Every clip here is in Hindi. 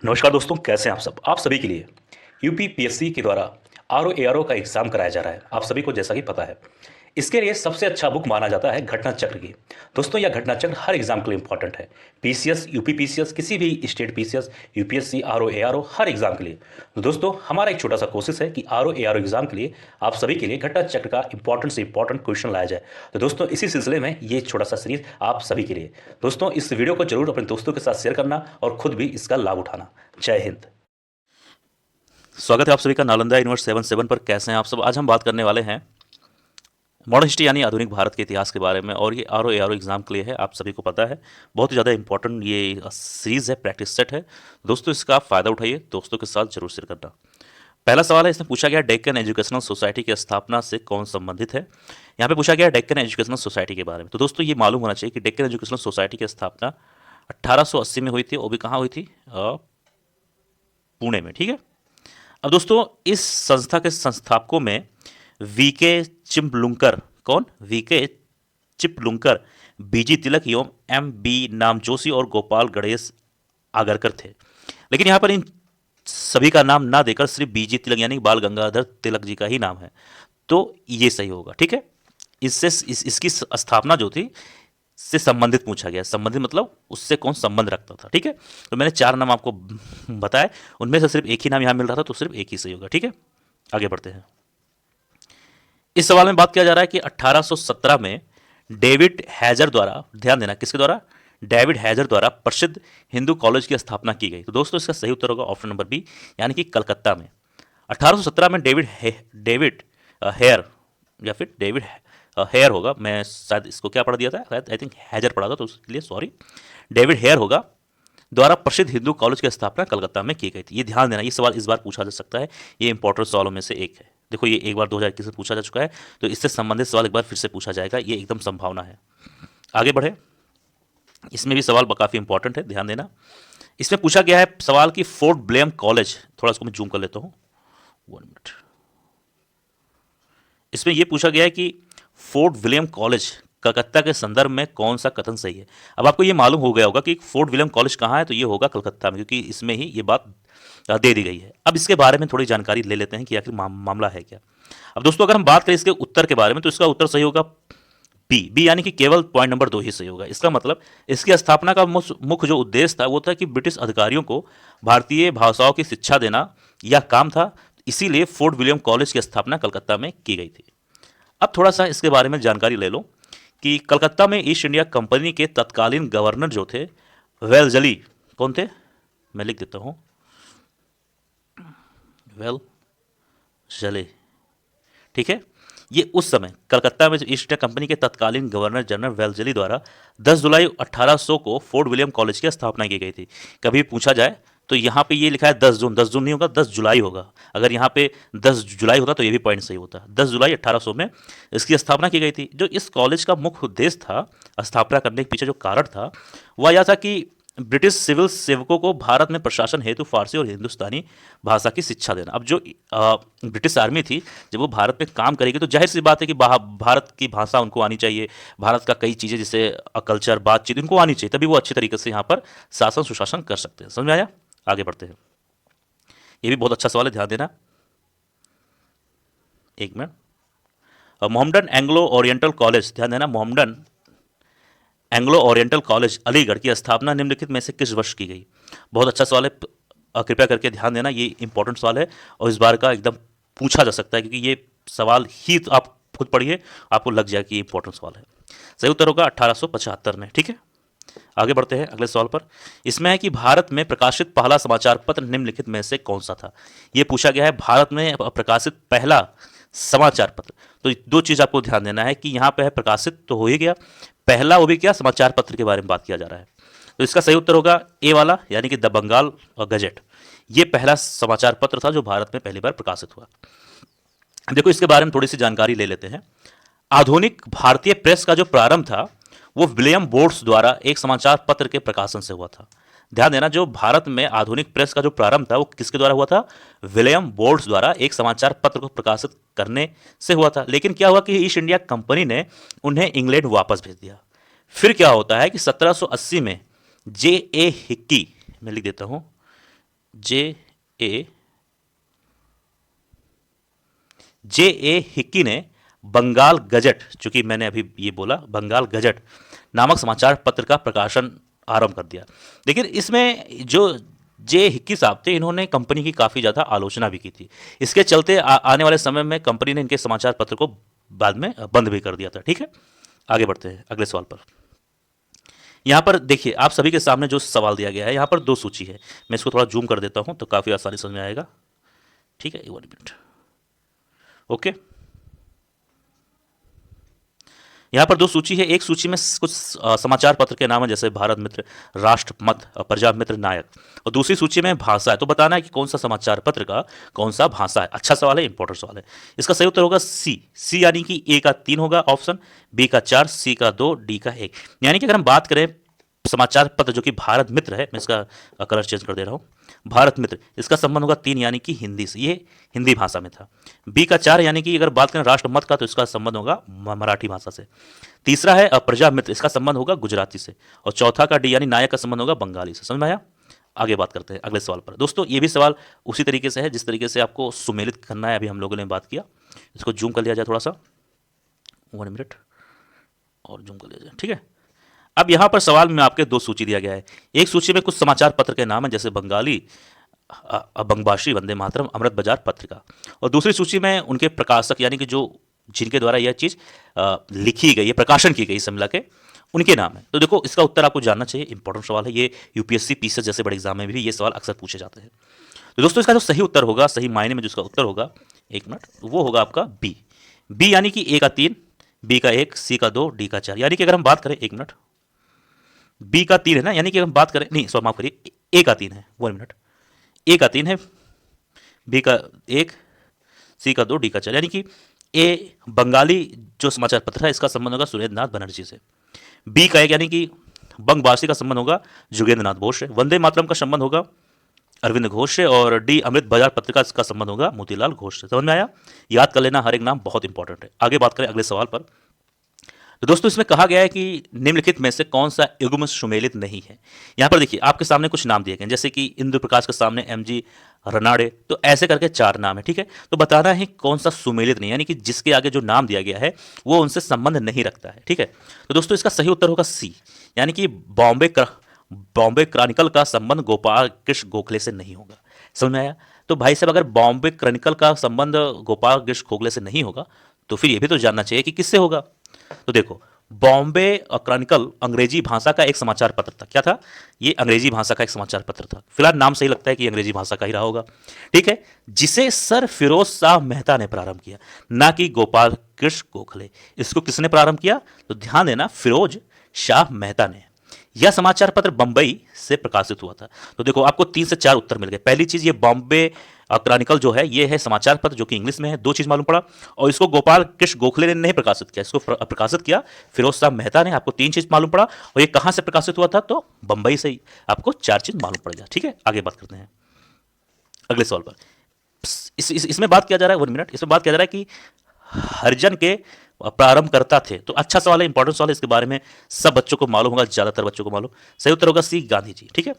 नमस्कार दोस्तों, कैसे हैं आप सब। आप सभी के लिए यूपीपीएससी के द्वारा आरओ एआरओ का एग्जाम कराया जा रहा है। आप सभी को जैसा कि पता है, इसके लिए सबसे अच्छा बुक माना जाता है घटना चक्र की। दोस्तों, यह घटना चक्र हर एग्जाम के लिए इंपॉर्टेंट है। पीसीएस, यूपीपीसीएस, किसी भी state PCS, UPSC, RO ARO, हर एग्जाम के लिए। तो दोस्तों, हमारा एक छोटा सा कोशिश है कि आरओ एआरओ एग्जाम के लिए आप सभी के लिए घटना चक्र का इंपॉर्टेंट से इंपॉर्टेंट क्वेश्चन लाया जाए। तो दोस्तों, इसी सिलसिले में ये छोटा सा सीरीज आप सभी के लिए। दोस्तों, इस वीडियो को जरूर अपने दोस्तों के साथ शेयर करना और खुद भी इसका लाभ उठाना। जय हिंद। स्वागत है आप सभी का नालंदा यूनिवर्स 77 पर। कैसे हैं आप सब। आज हम बात करने वाले हैं मॉडर्न हिस्ट्री यानी आधुनिक भारत के इतिहास के बारे में, और ये आरओ एआरओ एग्जाम के लिए है। आप सभी को पता है, बहुत ही ज़्यादा इंपॉर्टेंट ये सीरीज है, प्रैक्टिस सेट है। दोस्तों, इसका आप फायदा उठाइए, दोस्तों के साथ जरूर शेयर करना। पहला सवाल है, इसमें पूछा गया डेक्कन एजुकेशनल सोसाइटी की स्थापना से कौन संबंधित है। यहाँ पे पूछा गया डेक्कन एजुकेशनल सोसाइटी के बारे में। तो दोस्तों, ये मालूम होना चाहिए कि डेक्कन एजुकेशनल सोसाइटी की स्थापना 1880 में हुई थी, वो भी कहाँ हुई थी, पुणे में। ठीक है। अब दोस्तों, इस संस्था के संस्थापकों में वीके चिपलुंकर, कौन, वीके चिपलुंकर, बीजी तिलक एवं एम बी नामजोशी और गोपाल गणेश आगरकर थे। लेकिन यहाँ पर इन सभी का नाम ना देकर सिर्फ बीजी तिलक यानी बाल गंगाधर तिलक जी का ही नाम है, तो ये सही होगा। ठीक है। इससे इसकी स्थापना जो थी से संबंधित पूछा गया। संबंधित मतलब उससे कौन संबंध रखता था। ठीक है। तो मैंने 4 नाम आपको बताए, उनमें से सिर्फ एक ही नाम यहां मिल रहा था, तो सिर्फ एक ही सही होगा। ठीक है। आगे बढ़ते हैं। इस सवाल में बात किया जा रहा है कि 1817 में डेविड हैजर द्वारा, ध्यान देना किसके द्वारा, डेविड हैजर द्वारा प्रसिद्ध हिंदू कॉलेज की स्थापना की गई। तो दोस्तों, इसका सही उत्तर होगा ऑप्शन नंबर बी, यानी कि कलकत्ता में। 1817 में डेविड हेयर या फिर डेविड हेयर होगा, मैं शायद इसको क्या पढ़ दिया था, शायद आई थिंक हैजर पढ़ा था, तो उसके लिए सॉरी। डेविड हेयर होगा द्वारा प्रसिद्ध हिंदू कॉलेज की स्थापना कलकत्ता में की गई थी। ये ध्यान देना, ये सवाल इस बार पूछा जा सकता है, ये इंपॉर्टेंट सवालों में से एक है। देखो, ये एक बार 2021 में पूछा जा चुका है, तो इससे संबंधित सवाल एक बार फिर से पूछा जाएगा, ये एकदम संभावना है। आगे बढ़े। इसमें भी सवाल काफ़ी इंपॉर्टेंट है, ध्यान देना। इसमें पूछा गया है सवाल कि फोर्ट विलियम कॉलेज, थोड़ा इसको मैं जूम कर लेता हूँ, 1 मिनट। इसमें यह पूछा गया है कि फोर्ट विलियम कॉलेज कलकत्ता के संदर्भ में कौन सा कथन सही है। अब आपको ये मालूम हो गया होगा कि फोर्ट विलियम कॉलेज कहाँ है, तो ये होगा कलकत्ता में, क्योंकि इसमें ही ये बात दे दी गई है। अब इसके बारे में थोड़ी जानकारी ले लेते हैं कि आखिर मामला है क्या। अब दोस्तों, अगर हम बात करें इसके उत्तर के बारे में, तो इसका उत्तर सही होगा बी, यानी कि केवल पॉइंट नंबर 2 ही सही होगा। इसका मतलब इसकी स्थापना का मुख्य जो उद्देश्य था वो था कि ब्रिटिश अधिकारियों को भारतीय भाषाओं की शिक्षा देना, यह काम था। इसीलिए फोर्ट विलियम कॉलेज की स्थापना कलकत्ता में की गई थी। अब थोड़ा सा इसके बारे में जानकारी ले लो कि कलकत्ता में ईस्ट इंडिया कंपनी के तत्कालीन गवर्नर जो थे, वेलजली, कौन थे, मैं लिख देता हूं, वेलजली। ठीक है। ये उस समय कलकत्ता में ईस्ट इंडिया कंपनी के तत्कालीन गवर्नर जनरल वेलजली द्वारा 10 जुलाई 1800 को फोर्ट विलियम कॉलेज की स्थापना की गई थी। कभी पूछा जाए तो यहाँ पे ये लिखा है 10 जून, 10 जून नहीं होगा, 10 जुलाई होगा। अगर यहाँ पे 10 जुलाई होता तो ये भी पॉइंट सही होता। 10 जुलाई 1800 में इसकी स्थापना की गई थी। जो इस कॉलेज का मुख्य उद्देश्य था, स्थापना करने के पीछे जो कारण था, वह यह था कि ब्रिटिश सिविल सेवकों को भारत में प्रशासन हेतु फारसी और हिंदुस्तानी भाषा की शिक्षा देना। अब जो ब्रिटिश आर्मी थी, जब वो भारत में काम करेगी, तो जाहिर सी बात है कि भारत की भाषा उनको आनी चाहिए, भारत का कई चीज़ें जैसे कल्चर, बातचीत उनको आनी चाहिए, तभी वो अच्छी तरीके से यहाँ पर शासन सुशासन कर सकते हैं। समझ में आया। आगे बढ़ते हैं। ये भी बहुत अच्छा सवाल है, ध्यान देना। एक minute. Mohammedan Anglo oriental college, ध्यान देना, Mohammedan Anglo oriental college Aligarh की स्थापना निम्नलिखित में से किस वर्ष की गई। बहुत अच्छा सवाल है, कृपया करके ध्यान देना, ये इंपॉर्टेंट सवाल है और इस बार का एकदम पूछा जा सकता है, क्योंकि ये सवाल ही तो आप खुद पढ़िए, आपको लग जाए कि ये इंपॉर्टेंट सवाल है। सही उत्तर होगा 1875 में। ठीक है। आगे बढ़ते हैं अगले सवाल पर। इसमें है कि भारत में प्रकाशित पहला समाचार पत्र निम्नलिखित में से कौन सा था। यह पूछा गया है भारत में प्रकाशित पहला समाचार पत्र। तो 2 चीज आपको ध्यान देना है कि यहाँ पे है प्रकाशित तो हो ही गया, पहला वो भी क्या, समाचार पत्र के बारे में बात किया जा रहा है। तो इसका सही उत्तर होगा ए वाला, यानी कि द बंगाल गजेट। ये पहला समाचार पत्र था जो भारत में पहली बार प्रकाशित हुआ। देखो, इसके बारे में थोड़ी सी जानकारी ले लेते हैं। आधुनिक भारतीय प्रेस का जो प्रारंभ था वो विलियम बोर्ड्स द्वारा एक समाचार पत्र के प्रकाशन से हुआ था। ध्यान देना, जो भारत में आधुनिक प्रेस का जो प्रारंभ था वो किसके द्वारा हुआ था, विलियम बोर्ड्स द्वारा एक समाचार पत्र को प्रकाशित करने से हुआ था। लेकिन क्या हुआ कि ईस्ट इंडिया कंपनी ने उन्हें इंग्लैंड वापस भेज दिया। फिर क्या होता है कि 1780 में जे ए हिक्की, मैं लिख देता हूं, जे ए हिक्की ने बंगाल गजट, चूंकि मैंने अभी ये बोला बंगाल गजट नामक समाचार पत्र का प्रकाशन आरंभ कर दिया। लेकिन इसमें जो जे हिक्की साहब थे, इन्होंने कंपनी की काफ़ी ज़्यादा आलोचना भी की थी। इसके चलते आने वाले समय में कंपनी ने इनके समाचार पत्र को बाद में बंद भी कर दिया था। ठीक है, आगे बढ़ते हैं अगले सवाल पर। यहाँ पर देखिए, आप सभी के सामने जो सवाल दिया गया है, यहाँ पर दो सूची है। मैं इसको थोड़ा जूम कर देता हूँ तो काफ़ी आसानी समझ में आएगा। ठीक है, 1 मिनट। ओके, यहाँ पर दो सूची है। एक सूची में कुछ समाचार पत्र के नाम है, जैसे भारत मित्र, राष्ट्रमत, पंजाब मित्र, नायक, और दूसरी सूची में भाषा है। तो बताना है कि कौन सा समाचार पत्र का कौन सा भाषा है। अच्छा सवाल है, इंपॉर्टेंट सवाल है। इसका सही उत्तर होगा सी यानी कि ए का 3 होगा ऑप्शन, बी का 4, सी का 2, डी का 1। यानी कि अगर हम बात करें समाचार पत्र जो कि भारत मित्र है, मैं इसका कलर चेंज कर दे रहा हूँ, भारत मित्र, इसका संबंध होगा 3 यानी कि हिंदी से, ये हिंदी भाषा में था। बी का 4 यानी कि अगर बात करें राष्ट्रमत का तो इसका संबंध होगा मराठी भाषा से। तीसरा है प्रजा मित्र, इसका संबंध होगा गुजराती से। और चौथा का डी यानी नायक का संबंध होगा बंगाली से। समझ में आया? आगे बात करते हैं अगले सवाल पर। दोस्तों ये भी सवाल उसी तरीके से है जिस तरीके से आपको सुमेलित करना है, अभी हम लोगों ने बात किया। इसको जूम कर लिया जाए थोड़ा सा, 1 मिनट और जूम कर लिया जाए। ठीक है, अब यहाँ पर सवाल में आपके दो सूची दिया गया है। एक सूची में कुछ समाचार पत्र के नाम है, जैसे बंगाली, बंगबाशी, वंदे मातरम, अमृत बाजार पत्रिका, और दूसरी सूची में उनके प्रकाशक यानी कि जो जिनके द्वारा यह चीज़ लिखी गई है, प्रकाशन की गई, सब मिला के उनके नाम है। तो देखो इसका उत्तर आपको जानना चाहिए, इंपॉर्टेंट सवाल है ये। यूपीएससी पीसीएस जैसे बड़े एग्जाम में भी ये सवाल अक्सर पूछे जाते हैं। तो दोस्तों इसका जो सही उत्तर होगा, सही मायने में जिसका उत्तर होगा, 1 मिनट, वो होगा आपका बी यानी कि ए का 3, बी का 1, सी का 2, डी का 4। यानी कि अगर हम बात करें, 1 मिनट, बी का 3 है ना, यानी कि हम बात करें, नहीं सॉरी माफ करिए, ए का 3 है, 1 मिनट, ए का 3 है, बी का 1, सी का 2, डी का 4। यानी कि ए बंगाली जो समाचार पत्र है इसका संबंध होगा सुरेंद्र नाथ बनर्जी से। बी का 1 यानी कि बंगबासी का संबंध होगा जोगेंद्र नाथ बोस से। वंदे मातरम का संबंध होगा अरविंद घोष से। और डी अमृत बाजार पत्रिका का संबंध होगा मोतीलाल घोष से। समझ में आया? याद कर लेना, हर एक नाम बहुत इंपॉर्टेंट है। आगे बात करें अगले सवाल पर। तो दोस्तों इसमें कहा गया है कि निम्नलिखित में से कौन सा युग्म सुमेलित नहीं है। यहाँ पर देखिए आपके सामने कुछ नाम दिए गए, जैसे कि इंद्र प्रकाश के सामने एमजी रनाड़े, तो ऐसे करके 4 नाम है। ठीक है, तो बताना है कौन सा सुमेलित नहीं, यानी कि जिसके आगे जो नाम दिया गया है वो उनसे संबंध नहीं रखता है। ठीक है, तो दोस्तों इसका सही उत्तर होगा सी, यानी कि बॉम्बे क्रॉनिकल का संबंध गोपाल कृष्ण गोखले से नहीं होगा। समझ में आया? तो भाई साहब अगर बॉम्बे क्रॉनिकल का संबंध गोपाल कृष्ण गोखले से नहीं होगा तो फिर ये भी तो जानना चाहिए कि किससे होगा। तो देखो, बॉम्बे क्रॉनिकल अंग्रेजी भाषा का एक समाचार पत्र था। क्या था ये? अंग्रेजी भाषा का एक समाचार पत्र था। फिलहाल नाम सही लगता है कि अंग्रेजी भाषा का ही रहा होगा। ठीक है, जिसे सर फिरोज शाह मेहता ने प्रारंभ किया, ना कि गोपाल कृष्ण गोखले। इसको किसने प्रारंभ किया? तो ध्यान देना, फिरोज शाह मेहता ने। यह समाचार पत्र बंबई से प्रकाशित हुआ था। तो देखो आपको 3 से 4 उत्तर मिल गए। पहली चीज, ये बॉम्बे क्रॉनिकल जो है ये है समाचार पत्र जो कि इंग्लिश में है। 2 चीज मालूम पड़ा, और इसको गोपाल कृष्ण गोखले ने नहीं प्रकाशित किया, इसको प्रकाशित किया फिरोज शाह मेहता ने। आपको 3 चीज मालूम पड़ा, और ये कहां से प्रकाशित हुआ था? तो बंबई से ही। आपको 4 चीज मालूम पड़ेगा। ठीक है, आगे बात करते हैं अगले सवाल पर। इसमें बात किया जा रहा है, 1 मिनट, इसमें बात किया जा रहा है कि हरिजन के प्रारंभकर्ता थे। तो अच्छा सवाल है, इंपॉर्टेंट सवाल है, इसके बारे में सब बच्चों को मालूम होगा, ज्यादातर बच्चों को मालूम। सही उत्तर होगा सी, गांधी जी। ठीक है,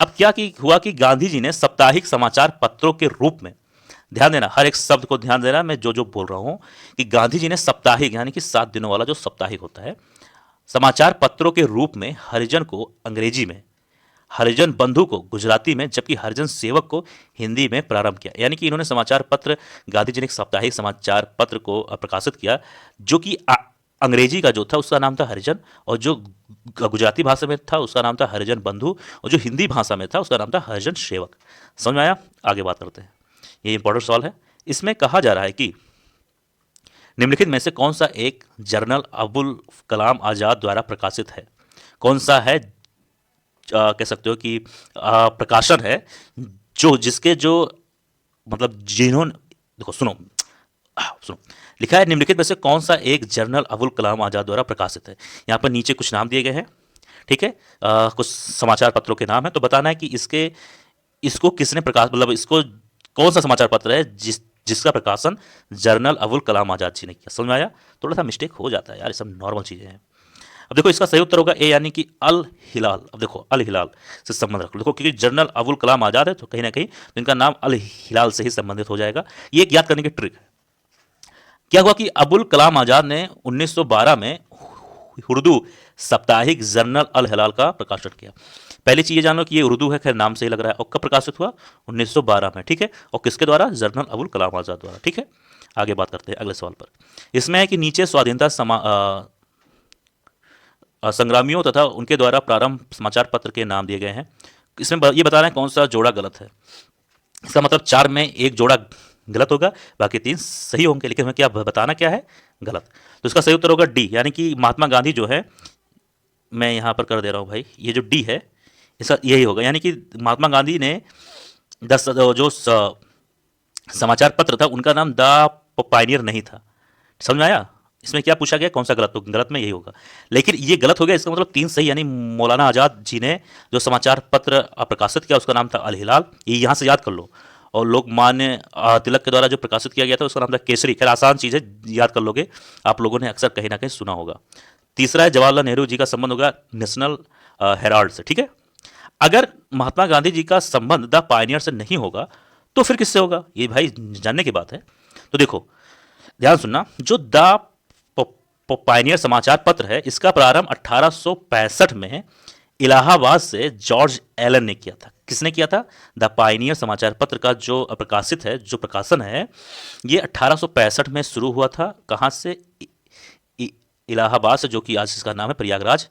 अब क्या हुआ कि गांधी जी ने साप्ताहिक समाचार पत्रों के रूप में, ध्यान देना, हर एक शब्द को ध्यान देना, मैं जो जो बोल रहा हूं, कि गांधी जी ने साप्ताहिक यानी कि 7 दिनों वाला जो साप्ताहिक होता है, समाचार पत्रों के रूप में हरिजन को अंग्रेजी में, हरिजन बंधु को गुजराती में, जबकि हरिजन सेवक को हिंदी में प्रारंभ किया। यानी कि इन्होंने समाचार पत्र, गांधी जी ने एक साप्ताहिक समाचार पत्र को प्रकाशित किया, जो कि अंग्रेजी का जो था उसका नाम था हरिजन, और जो गुजराती भाषा में था उसका नाम था हरिजन बंधु, और जो हिंदी भाषा में था उसका नाम था हरिजन सेवक। समझ में आया? आगे बात करते हैं, ये इंपॉर्टेंट सवाल है। इसमें कहा जा रहा है कि निम्नलिखित में से कौन सा एक जर्नल अबुल कलाम आजाद द्वारा प्रकाशित है? कौन सा है कह सकते हो कि प्रकाशन है जो जिसके जो मतलब जिन्होंने, देखो सुनो, लिखा है निम्नलिखित में से कौन सा एक जर्नल अबुल कलाम आजाद द्वारा प्रकाशित है। यहाँ पर नीचे कुछ नाम दिए गए हैं। ठीक है, कुछ समाचार पत्रों के नाम है, तो बताना है कि इसको किसने प्रकाश, मतलब इसको कौन सा समाचार पत्र है जिसका प्रकाशन जर्नल अबुल कलाम आजाद जी ने किया। समझ में आया? थोड़ा सा मिस्टेक हो जाता है यार, ये सब नॉर्मल चीजें हैं। अब देखो इसका सही उत्तर होगा ए, यानी कि अल हिलाल। अब देखो अल हिलाल से संबंध रख लो, देखो क्योंकि जनरल अबुल कलाम आजाद है तो कहीं ना कहीं तो इनका नाम अल हिलाल से ही संबंधित हो जाएगा। ये एक याद करने की ट्रिक है। क्या हुआ कि अबुल कलाम आजाद ने 1912 में उर्दू साप्ताहिक जर्नल अल हिलाल का प्रकाशन किया। पहली चीज ये जान लो कि ये उर्दू है, खैर नाम से ही लग रहा है। और कब प्रकाशित हुआ? 1912 में, ठीक है। और किसके द्वारा? जनरल अबुल कलाम आजाद द्वारा, ठीक है। आगे बात करते हैं अगले सवाल पर। इसमें है कि नीचे स्वाधीनता संग्रामियों तथा उनके द्वारा प्रारंभ समाचार पत्र के नाम दिए गए हैं। इसमें ये बता रहे हैं कौन सा जोड़ा गलत है। इसका मतलब 4 में एक जोड़ा गलत होगा, बाकी 3 सही होंगे, लेकिन हमें क्या बताना क्या है? गलत। तो इसका सही उत्तर होगा डी, यानी कि महात्मा गांधी जो है, मैं यहाँ पर कर दे रहा हूँ भाई, ये जो डी है इसका यही होगा, यानी कि महात्मा गांधी ने 10 जो समाचार पत्र था उनका नाम द पायनियर नहीं था। समझ में आया? इसमें क्या पूछा गया, कौन सा गलत? तो गलत में यही होगा, लेकिन ये गलत हो गया। इसका मतलब 3 सही, यानी मौलाना आजाद जी ने जो समाचार पत्र प्रकाशित किया उसका नाम था अल हिलाल, ये यहाँ से याद कर लो। और लोकमान्य तिलक के द्वारा जो प्रकाशित किया गया था उसका नाम था केसरी। खैर आसान चीज़ है, याद कर लोगे, आप लोगों ने अक्सर कहीं ना कहीं सुना होगा। तीसरा है जवाहरलाल नेहरू जी का संबंध होगा नेशनल हेराल्ड से, ठीक है। अगर महात्मा गांधी जी का संबंध द पायनियर से नहीं होगा तो फिर किससे होगा? ये भाई जानने की बात है। तो देखो ध्यान सुनना, जो द पायनियर समाचार पत्र है इसका प्रारंभ 1865 में इलाहाबाद से जॉर्ज एलन ने किया था। किसने किया था? द पायनियर समाचार पत्र का जो प्रकाशित है, जो प्रकाशन है, ये 1865 में शुरू हुआ था। कहाँ से? इलाहाबाद से, जो कि आज इसका नाम है प्रयागराज।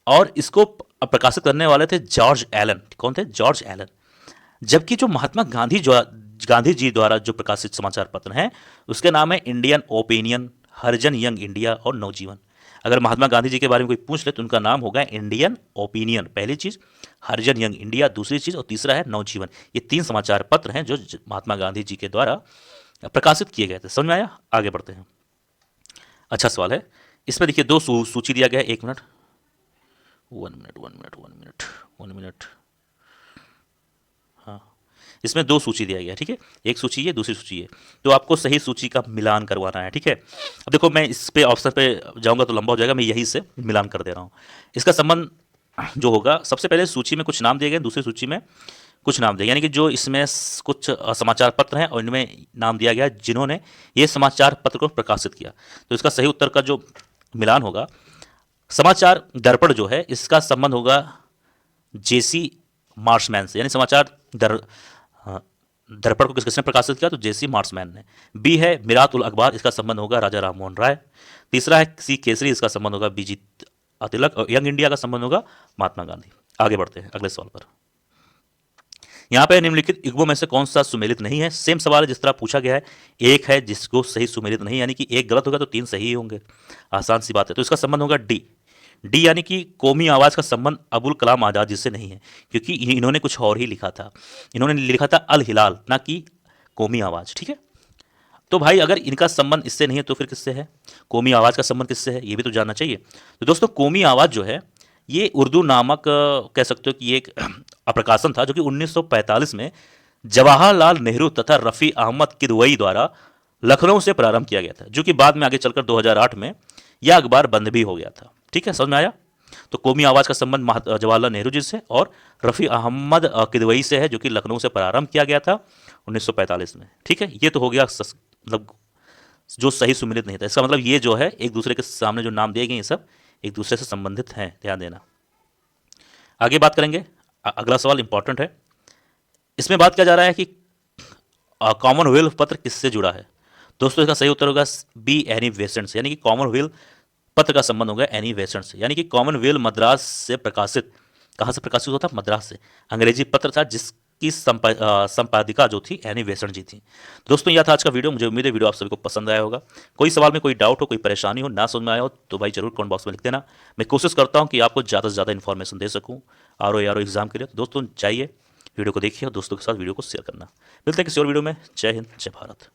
और इसको प्रकाशित करने वाले थे जॉर्ज एलन। कौन थे? George Allen. जबकि जो महात्मा गांधी जी द्वारा जो प्रकाशित समाचार पत्र हैं उसके नाम है इंडियन ओपिनियन, हरिजन यंग इंडिया और नवजीवन। अगर महात्मा गांधी जी के बारे में कोई पूछ ले तो उनका नाम होगा इंडियन ओपिनियन, पहली चीज, हरिजन यंग इंडिया दूसरी चीज, और तीसरा है नवजीवन। ये 3 समाचार पत्र हैं जो महात्मा गांधी जी के द्वारा प्रकाशित किए गए थे। समझ में आया? आगे बढ़ते हैं। अच्छा सवाल है। इसमें देखिए 2 सूची दिया गया है। 1 मिनट, 1 मिनट। हाँ, इसमें 2 सूची दिया गया है, ठीक है। एक सूची है, दूसरी सूची है, तो आपको सही सूची का मिलान करवाना है, ठीक है। अब देखो मैं इस पे ऑप्शन पे जाऊंगा तो लंबा हो जाएगा, मैं यही से मिलान कर दे रहा हूँ। इसका संबंध जो होगा, सबसे पहले सूची में कुछ नाम दिए गए, दूसरी सूची में कुछ नाम दिए, यानी कि जो इसमें कुछ समाचार पत्र हैं और इनमें नाम दिया गया जिन्होंने ये समाचार पत्र को प्रकाशित किया। तो इसका सही उत्तर का जो मिलान होगा, समाचार दर्पण जो है इसका संबंध होगा जेसी मार्शमैन से, यानी समाचार दर्पण को किसने प्रकाशित किया? तो जेसी मार्शमैन ने। बी है मिरात उल अखबार, इसका संबंध होगा राजा राम मोहन राय। तीसरा है सी केसरी, इसका संबंध होगा बीजी तिलक। और यंग इंडिया का संबंध होगा महात्मा गांधी। आगे बढ़ते हैं अगले सवाल पर। यहाँ पे निम्नलिखित युग्मों में से कौन सा सुमेलित नहीं है? सेम सवाल है जिस तरह पूछा गया है। एक है जिसको सही सुमेलित नहीं, यानी कि एक गलत होगा तो 3 सही होंगे, आसान सी बात है। तो इसका संबंध होगा डी, यानी कि कौमी आवाज का संबंध अबुल कलाम आजाद जी से नहीं है, क्योंकि इन्होंने कुछ और ही लिखा था। इन्होंने लिखा था अल हिलाल, ना कि कौमी आवाज, ठीक है। तो भाई अगर इनका संबंध इससे नहीं है तो फिर किससे है? कौमी आवाज का संबंध किससे है, ये भी तो जानना चाहिए। तो दोस्तों कौमी आवाज जो है ये उर्दू नामक कह सकते हो कि एक प्रकाशन था जो कि 1945 में जवाहरलाल नेहरू तथा रफ़ी अहमद किदवई द्वारा लखनऊ से प्रारंभ किया गया था, जो कि बाद में आगे चलकर 2008 में यह अखबार बंद भी हो गया था। ठीक है, समझ में आया? तो कौमी आवाज़ का संबंध जवाहरलाल नेहरू जी से और रफ़ी अहमद किदवई से है, जो कि लखनऊ से प्रारंभ किया गया था 1945 में। ठीक है, ये तो हो गया मतलब जो सही सुमिलित नहीं था। इसका मतलब ये जो है एक दूसरे के सामने जो नाम दिए गए ये सब एक दूसरे से संबंधित हैं, ध्यान देना। आगे बात करेंगे, अगला सवाल इंपॉर्टेंट है। इसमें बात किया जा रहा है कि कॉमनवेल्थ पत्र किससे जुड़ा है। दोस्तों इसका सही उत्तर होगा बी, एनी बेसेंट से, यानी कि कॉमनवेल्थ पत्र का संबंध होगा एनी बेसेंट से, यानी कि कॉमनवेल्थ मद्रास से प्रकाशित, कहाँ से प्रकाशित होता? मद्रास से। अंग्रेजी पत्र था जिसकी संपादिका जो थी एनी बेसेंट जी थी। दोस्तों यह था आज का वीडियो। मुझे उम्मीद है वीडियो आप सभी को पसंद आया होगा। कोई सवाल में कोई डाउट हो, कोई परेशानी हो, ना समझ में आया हो तो भाई जरूर कमेंट बॉक्स में लिख देना। मैं कोशिश करता हूँ कि आपको ज़्यादा से ज़्यादा इन्फॉर्मेशन दे सकूँ आर एग्जाम के लिए। दोस्तों चाहिए वीडियो को देखिए और दोस्तों के साथ वीडियो को शेयर करना। मिलते हैं किसी और वीडियो में। जय हिंद, जय भारत।